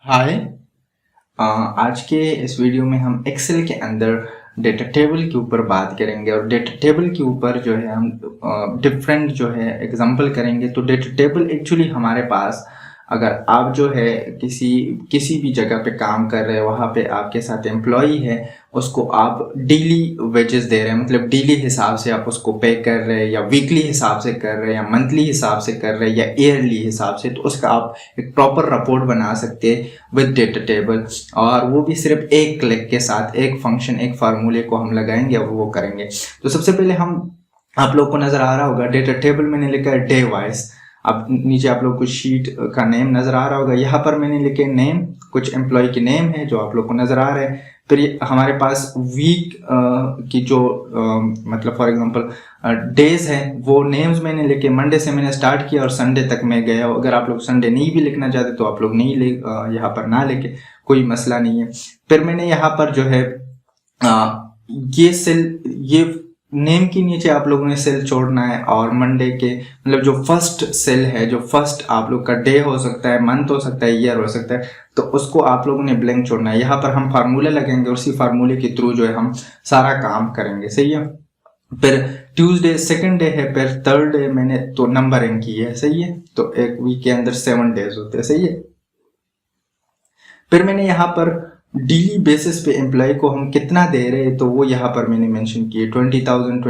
हाय। आज के इस वीडियो में हम एक्सेल के अंदर डेटा टेबल के ऊपर बात करेंगे और डेटा टेबल के ऊपर जो है हम डिफरेंट जो है एग्जांपल करेंगे। तो डेटा टेबल एक्चुअली हमारे पास अगर आप जो है किसी भी जगह पे काम कर रहे हैं, वहाँ पे आपके साथ एम्प्लॉई है, उसको आप डेली वेजेस दे रहे हैं, मतलब डेली हिसाब से आप उसको पे कर रहे हैं या वीकली हिसाब से कर रहे हैं या मंथली हिसाब से कर रहे हैं या ईयरली हिसाब से, तो उसका आप एक प्रॉपर रिपोर्ट बना सकते हैं विद डेटा टेबल। और वो भी सिर्फ एक क्लिक के साथ, एक फंक्शन, एक फार्मूले को हम लगाएंगे और वो करेंगे। तो सबसे पहले आप लोग को नजर आ रहा होगा डेटा टेबल मैंने लिखा है डे वाइज। अब नीचे आप लोग को शीट का नेम नजर आ रहा होगा, यहाँ पर मैंने लिखे नेम, कुछ एम्प्लॉय के नेम है जो आप लोग को नजर आ रहे हैं। फिर हमारे पास वीक की जो मतलब फॉर एग्जांपल डेज है, वो नेम्स मैंने लिखे। मंडे से मैंने स्टार्ट किया और संडे तक मैं गया। अगर आप लोग संडे नहीं भी लिखना चाहते तो आप लोग नहीं यहाँ पर ना लिखे, कोई मसला नहीं है। फिर मैंने यहाँ पर जो है ये सेल, ये नेम के नीचे आप लोगों ने सेल छोड़ना है और मंडे के मतलब जो फर्स्ट सेल है, जो फर्स्ट आप लोग का डे हो सकता है, मंथ हो सकता है, ईयर हो सकता है, तो उसको आप लोगों ने ब्लैंक छोड़ना है। यहाँ पर हम फार्मूला लगेंगे, उसी फार्मूले के थ्रू जो है हम सारा काम करेंगे। सही है। फिर ट्यूसडे सेकंड डे है, फिर थर्ड डे मैंने तो नंबरिंग की है। सही है। तो एक वीक के अंदर 7 डेज होते हैं। सही है। फिर मैंने यहाँ पर डेली बेसिस पे एम्प्लॉय को हम कितना दे रहे हैं, तो वो यहाँ पर मैंने मेंशन किए 20,000,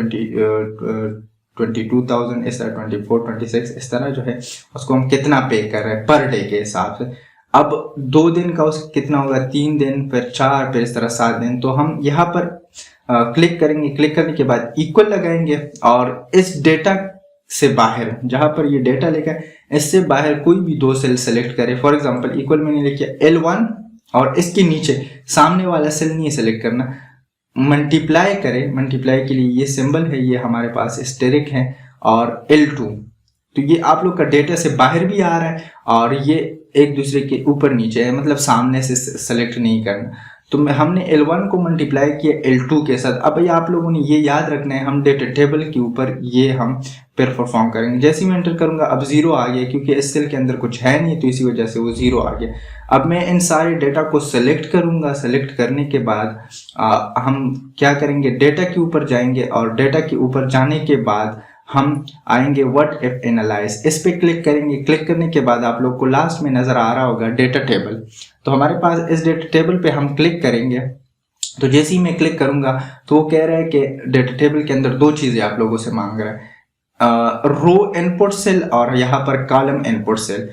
22,000, इस तरह 24, 26, इस तरह जो है उसको हम कितना पे कर रहे हैं पर डे के हिसाब से। अब 2 दिन का उसका कितना होगा, 3 दिन, फिर 4, फिर इस तरह 7 दिन। तो हम यहाँ पर क्लिक करेंगे। क्लिक करने के बाद इक्वल लगाएंगे और इस डेटा से बाहर, जहां पर ये डेटा लिखा है, इससे बाहर कोई भी 2 सेल सेलेक्ट करें। फॉर एग्जांपल इक्वल मैंने लिखा L1 और इसके नीचे सामने वाला सेल नहीं सेलेक्ट करना, मल्टीप्लाई करें। मल्टीप्लाई के लिए ये सिंबल है, ये हमारे पास एस्टेरिक है, और L2। तो ये आप लोग का डेटा से बाहर भी आ रहा है और ये एक दूसरे के ऊपर नीचे है, मतलब सामने से सेलेक्ट नहीं करना। तो हमने L1 को मल्टीप्लाई किया L2 के साथ। अब ये आप लोगों ने ये याद रखना है, हम डेटा टेबल के ऊपर ये हम फिर परफॉर्म करेंगे। जैसे ही मैं एंटर करूंगा अब 0 आ गया, क्योंकि इस सेल के अंदर कुछ है नहीं, तो इसी वजह से वो 0 आ गया। अब मैं इन सारे डेटा को सेलेक्ट करूंगा। सेलेक्ट करने के बाद हम क्या करेंगे, डेटा के ऊपर जाएंगे और डेटा के ऊपर जाने के बाद हम आएंगे व्हाट इफ एनालाइज, इस पे क्लिक करेंगे। क्लिक करने के बाद आप लोग को लास्ट में नजर आ रहा होगा डेटा टेबल। तो हमारे पास इस डेटा टेबल पे हम क्लिक करेंगे। तो जैसे ही मैं क्लिक करूंगा तो वो कह रहा है कि डेटा टेबल के अंदर 2 चीजें आप लोगों से मांग रहा है, रो इनपुट सेल और यहाँ पर कॉलम इनपुट सेल।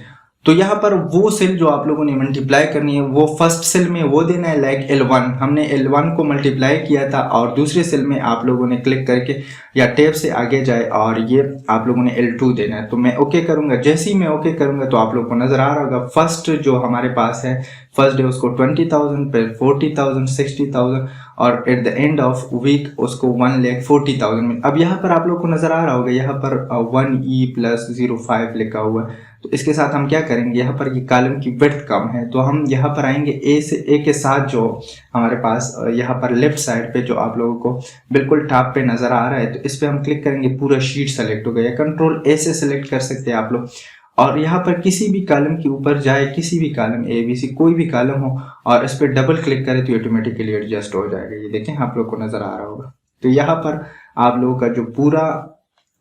तो यहाँ पर वो सेल जो आप लोगों ने मल्टीप्लाई करनी है, वो फर्स्ट सेल में वो देना है, लाइक L1। हमने L1 को मल्टीप्लाई किया था और दूसरे सेल में आप लोगों ने क्लिक करके या टैब से आगे जाए और ये आप लोगों ने L2 देना है। तो मैं ओके करूंगा। जैसे ही मैं ओके करूंगा तो आप लोगों को नजर आ रहा होगा फर्स्ट जो हमारे पास है, फर्स्ट डे उसको 20,000, फिर 40,000, 60,000 और at the end of week उसको 1,40,000 में। अब यहाँ पर आप लोग को नजर आ रहा होगा, यहाँ पर 1E+05 लिखा हुआ है। तो इसके साथ हम क्या करेंगे, यहाँ पर ये कॉलम की विड्थ कम है, तो हम यहाँ पर आएंगे ए के साथ, जो हमारे पास यहाँ पर लेफ्ट साइड पे जो आप लोगों को बिल्कुल टॉप पे नजर आ रहा है, तो इस पे हम क्लिक करेंगे। पूरा शीट सेलेक्ट हो गया। कंट्रोल ए से सेलेक्ट कर सकते हैं आप लोग, और यहाँ पर किसी भी कॉलम के ऊपर जाए, किसी भी कॉलम ABC कोई भी कॉलम हो, और इस पर डबल क्लिक करें तो ऑटोमेटिकली एडजस्ट हो जाएगा। ये देखें आप लोग को नजर आ रहा होगा। तो यहाँ पर आप लोगों का जो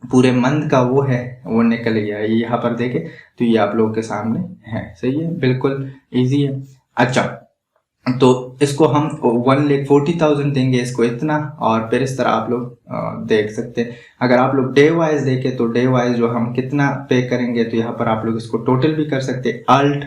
पूरे मंथ का वो है वो निकल गया है। ये यहाँ पर देखें तो ये आप लोगों के सामने है। सही है, बिल्कुल इजी है। अच्छा, तो इसको हम 1,40,000 देंगे, इसको इतना, और फिर इस तरह आप लोग देख सकते हैं। अगर आप लोग डे वाइज देखें तो डे वाइज जो हम कितना पे करेंगे, तो यहाँ पर आप लोग इसको टोटल भी कर सकते हैं। Alt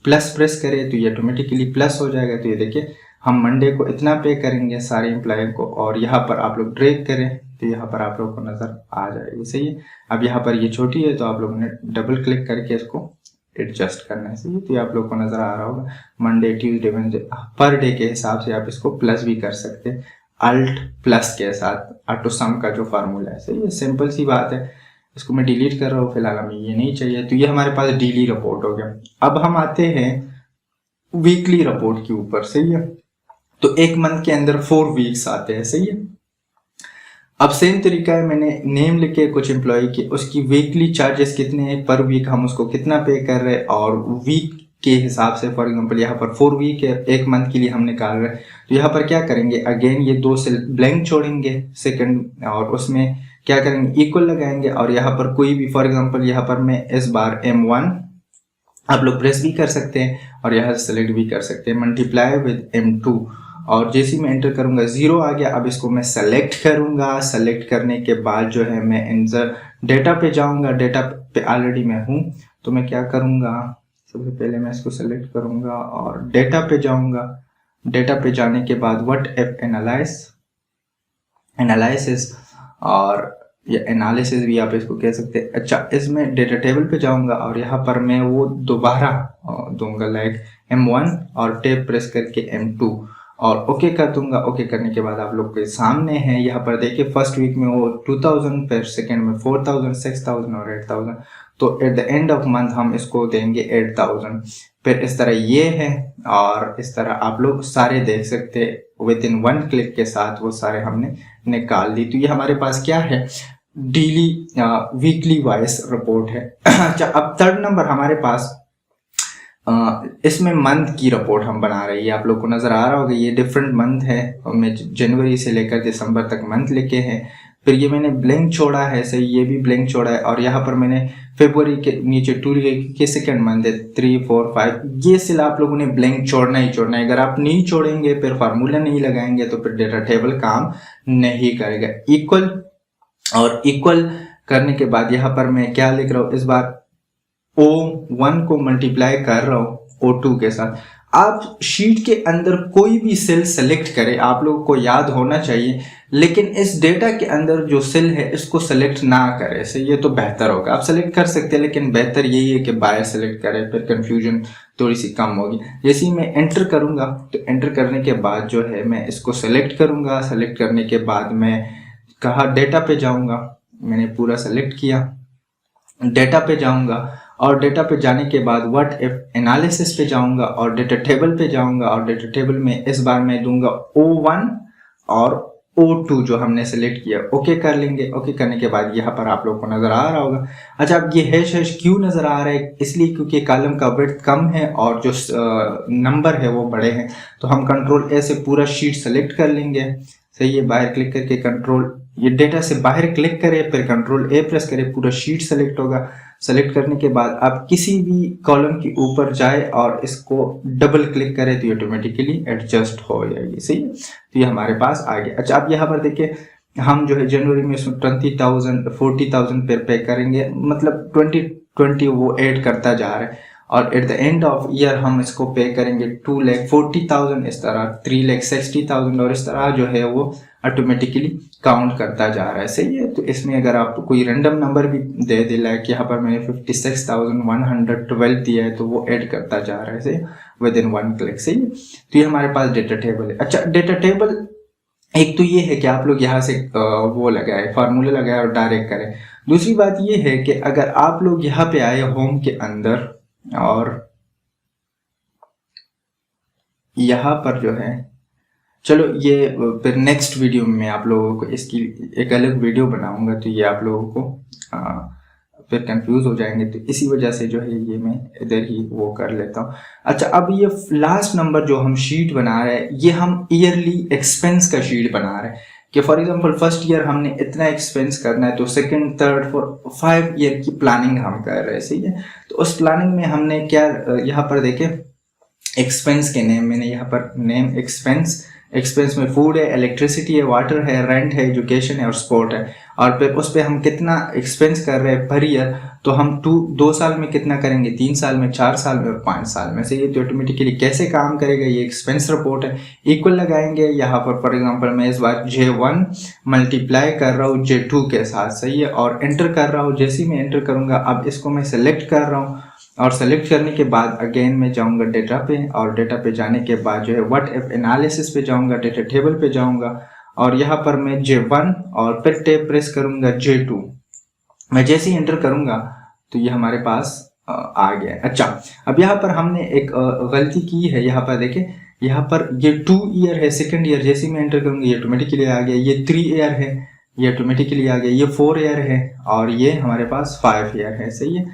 प्लस प्रेस करें तो ये ऑटोमेटिकली प्लस हो जाएगा। तो ये देखिए हम मंडे को इतना पे करेंगे सारे एम्प्लॉय को, और यहाँ पर आप लोग ड्रैग करें तो यहाँ पर आप लोगों को नजर आ जाएगी। सही है। अब यहाँ पर ये छोटी है तो आप लोगों ने डबल क्लिक करके इसको एडजस्ट करना है। सही है। तो ये आप लोग को नजर आ रहा होगा Monday, Tuesday, Wednesday, per day के हिसाब से आप इसको प्लस भी कर सकते हैं Alt प्लस के साथ, ऑटो सम का जो फार्मूला है। सही है, सिंपल सी बात है। इसको मैं डिलीट कर रहा हूँ फिलहाल, हमें ये नहीं चाहिए। तो ये हमारे पास डेली रिपोर्ट हो गया। अब हम आते हैं वीकली रिपोर्ट के ऊपर। सही है। तो एक मंथ के अंदर 4 वीक्स आते हैं। सही है। अब सेम तरीका है, मैंने नेम लिखे कुछ एम्प्लॉय के, उसकी वीकली चार्जेस कितने हैं, पर वीक हम उसको कितना पे कर रहे हैं, और वीक के हिसाब से, फॉर एग्जांपल यहाँ पर 4 वीक है, 1 मंथ के लिए हम निकाल रहे हैं, तो यहाँ पर क्या करेंगे, अगेन ये 2 सेल ब्लैंक छोड़ेंगे सेकंड, और उसमें क्या करेंगे, इक्वल लगाएंगे, और यहाँ पर कोई भी, फॉर एग्जांपल यहाँ पर मैं इस बार M1 आप लोग प्रेस भी कर सकते हैं और यहाँ से सेलेक्ट भी कर सकते हैं, मल्टीप्लाई विद M2, और जैसे ही मैं एंटर करूंगा 0 आ गया। अब इसको मैं सेलेक्ट करूंगा, सेलेक्ट करने के बाद जो है मैं इंसर्ट डेटा पे जाऊंगा, डेटा पे ऑलरेडी मैं हूँ, तो मैं क्या करूंगा, सबसे पहले मैं इसको सेलेक्ट करूंगा और डेटा पे जाऊंगा। डेटा पे जाने के बाद व्हाट इफ एनालिसिस, और या एनालिसिस भी आप इसको कह सकते हैं। अच्छा, इसमें डेटा टेबल पे जाऊंगा और यहाँ पर मैं वो दोबारा दूंगा लाइक M1 और टैब प्रेस करके M2 और ओके कर दूंगा। ओके करने के बाद आप लोग के सामने है, यहाँ पर देखिए फर्स्ट वीक में वो 2000, फिर सेकेंड में 4000, 6000 और 8000, तो eight the end of month हम इसको देंगे 8000। फिर इस तरह ये है, और इस तरह आप लोग सारे देख सकते हैं विद इन 1 क्लिक के साथ वो सारे हमने निकाल दी। तो ये हमारे पास क्या है, डेली वीकली वाइज रिपोर्ट है। अच्छा, अब थर्ड नंबर हमारे पास इसमें मंथ की रिपोर्ट हम बना रहे हैं। आप लोग को नजर आ रहा होगा ये डिफरेंट मंथ है, मैं जनवरी से लेकर दिसंबर तक मंथ लिखे हैं, फिर ये मैंने ब्लैंक छोड़ा है, सही, ये भी ब्लैंक छोड़ा है, और यहाँ पर मैंने फरवरी के नीचे 2 के सेकेंड मंथ है 3, 4, 5, ये सिला आप लोगों ने ब्लैंक छोड़ना ही छोड़ना है। अगर आप नहीं छोड़ेंगे, फिर फार्मूला नहीं लगाएंगे, तो फिर डेटा टेबल काम नहीं करेगा। इक्वल, और इक्वल करने के बाद यहाँ पर मैं क्या लिख रहा हूँ, इस बार O1 को मल्टीप्लाई कर रहा हूँ O2 के साथ। आप शीट के अंदर कोई भी सेल सेलेक्ट करें, आप लोगों को याद होना चाहिए, लेकिन इस डेटा के अंदर जो सेल है इसको सेलेक्ट ना करें, सही, ये तो बेहतर होगा। आप सेलेक्ट कर सकते हैं, लेकिन बेहतर यही है कि बाय सेलेक्ट करें, फिर कंफ्यूजन थोड़ी सी कम होगी। जैसे ही मैं एंटर करूंगा, तो एंटर करने के बाद जो है मैं इसको सेलेक्ट करूंगा। सेलेक्ट करने के बाद मैं कहा डेटा पे जाऊंगा, मैंने पूरा सेलेक्ट किया, डेटा पे जाऊंगा, और डेटा पे जाने के बाद व्हाट इफ एनालिसिस पे जाऊंगा और डेटा टेबल पे जाऊंगा, और डेटा टेबल में इस बार मैं दूंगा O1 और O2 जो हमने सेलेक्ट किया। ओके कर लेंगे। ओके करने के बाद यहाँ पर आप लोग को नजर आ रहा होगा। अच्छा, अब ये हैश क्यों नजर आ रहा है, इसलिए क्योंकि कॉलम का विड्थ कम है और जो नंबर है वो बड़े हैं। तो हम कंट्रोल ए से पूरा शीट सेलेक्ट कर लेंगे, सही है, बाहर क्लिक करके कंट्रोल, ये डेटा से बाहर क्लिक करें, फिर कंट्रोल ए प्रेस करें, पूरा शीट सेलेक्ट होगा। सेलेक्ट करने के बाद आप किसी भी कॉलम के ऊपर जाए और इसको डबल क्लिक करें तो ऑटोमेटिकली एडजस्ट हो जाएगी, सही है। तो ये हमारे पास आ गया। अच्छा, अब यहाँ पर देखिए हम जो है जनवरी में इसमें 20,000 40,000 पे करेंगे, मतलब 2020 वो ऐड करता जा रहा है, और at the end of year हम इसको पे करेंगे 2,40,000, इस तरह 3,60,000, और इस तरह जो है वो ऑटोमेटिकली काउंट करता जा रहा है, सही है। तो इसमें अगर आप कोई रैंडम नंबर भी दे दे, लाइक यहाँ पर मैंने 56,112 दिया है, तो वो ऐड करता जा रहा है, सही, विद इन 1 क्लिक, सही है। तो ये हमारे पास डेटा टेबल है। अच्छा, डेटा टेबल एक तो ये है कि आप लोग यहाँ से वो लगाए, फार्मूला लगाए और डायरेक्ट करें। दूसरी बात ये है कि अगर आप लोग यहाँ पे आए होम के अंदर, और यहाँ पर जो है, चलो ये फिर नेक्स्ट वीडियो में आप लोगों को इसकी एक अलग वीडियो बनाऊंगा, तो ये आप लोगों को फिर कंफ्यूज हो जाएंगे, तो इसी वजह से जो है ये मैं इधर ही वो कर लेता हूँ। अच्छा, अब ये लास्ट नंबर जो हम शीट बना रहे हैं, ये हम ईयरली एक्सपेंस का शीट बना रहे हैं कि फॉर एग्जांपल फर्स्ट ईयर हमने इतना एक्सपेंस करना है, तो सेकंड, थर्ड, फोर्थ, 5 ईयर की प्लानिंग हम कर रहे हैं, सही है। तो उस प्लानिंग में हमने क्या, यहाँ पर देखें एक्सपेंस के नेम, मैंने यहाँ पर नेम एक्सपेंस में फूड है, इलेक्ट्रिसिटी है, वाटर है, रेंट है, एजुकेशन है और स्पोर्ट है, और फिर उस पर हम कितना एक्सपेंस कर रहे हैं पर ईयर, तो हम 2 साल में कितना करेंगे, 3 साल में, 4 साल में और 5 साल में, से ये तो ऑटोमेटिकली कैसे काम करेगा, ये एक्सपेंस रिपोर्ट है। इक्वल लगाएंगे यहाँ पर, फॉर एग्जांपल मैं इस बार J1 मल्टीप्लाई कर रहा हूँ J2 के साथ, सही है, और एंटर कर रहा हूँ। जैसे ही मैं एंटर करूँगा, अब इसको मैं सेलेक्ट कर रहा हूँ, और सेलेक्ट करने के बाद अगेन मैं जाऊंगा डेटा पे, और डेटा पे जाने के बाद जो है व्हाट इफ एनालिसिस पे जाऊंगा, डेटा टेबल पे जाऊंगा, और यहाँ पर मैं J1 और फिर टैब प्रेस करूंगा J2। मैं जैसे ही एंटर करूंगा तो ये हमारे पास आ गया है। अच्छा, अब यहाँ पर हमने एक गलती की है, यहाँ पर देखें, यहाँ पर ये 2 ईयर है, सेकेंड ईयर, जैसे ही मैं एंटर करूंगा ये ऑटोमेटिकली आ गया। ये 3 ईयर है, ये ऑटोमेटिकली आ गया। ये 4 ईयर है, और ये हमारे पास 5 ईयर है, सही है।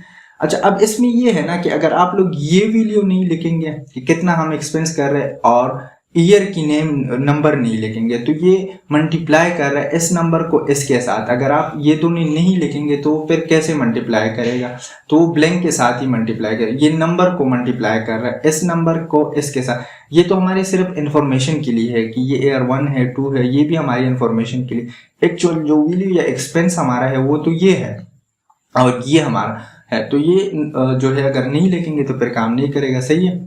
अच्छा, अब इसमें ये है ना कि अगर आप लोग ये वैल्यू नहीं लिखेंगे कि कितना हम एक्सपेंस कर रहे हैं और ईयर की नेम नंबर नहीं लिखेंगे, तो ये मल्टीप्लाई कर रहा है इस नंबर को इसके साथ। अगर आप ये दोनों नहीं लिखेंगे तो फिर कैसे मल्टीप्लाई करेगा, तो वो ब्लैंक के साथ ही मल्टीप्लाई करेगा। ये नंबर को मल्टीप्लाई कर रहा है इस नंबर को इसके साथ। ये तो हमारे सिर्फ इंफॉर्मेशन के लिए है कि ये ईयर 1 है 2 है, ये भी हमारी इंफॉर्मेशन के लिए। एक्चुअल जो वैल्यू या एक्सपेंस हमारा है वो तो ये है और ये हमारा है, तो ये जो है अगर नहीं लिखेंगे तो फिर काम नहीं करेगा। सही है,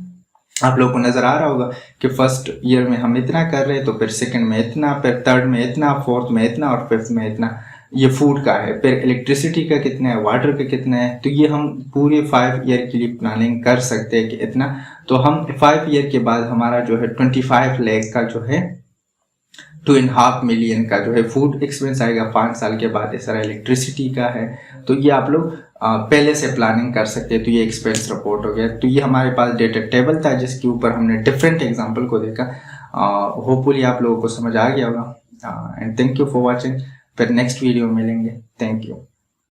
आप लोगों को नजर आ रहा होगा कि फर्स्ट ईयर में हम इतना कर रहे हैं, तो फिर सेकंड में इतना, फिर थर्ड में इतना, फोर्थ में इतना और फिफ्थ में इतना। ये फूड का है, फिर इलेक्ट्रिसिटी का कितना है, वाटर का कितना है। तो ये हम पूरे 5 ईयर के लिए प्लानिंग कर सकते हैं कि इतना। तो हम 5 ईयर के बाद हमारा जो है 25 लाख का जो है 2.5 मिलियन का जो है फूड एक्सपेंस आएगा 5 साल के बाद। इस तरह इलेक्ट्रिसिटी का है, तो ये आप लोग पहले से प्लानिंग कर सकते हैं। तो ये एक्सपेंस रिपोर्ट हो गया। तो ये हमारे पास डेटा टेबल था जिसके ऊपर हमने डिफरेंट एग्जांपल को देखा। होपफुली आप लोगों को समझ आ गया होगा। And thank you for watching. फिर नेक्स्ट वीडियो में मिलेंगे। Thank you.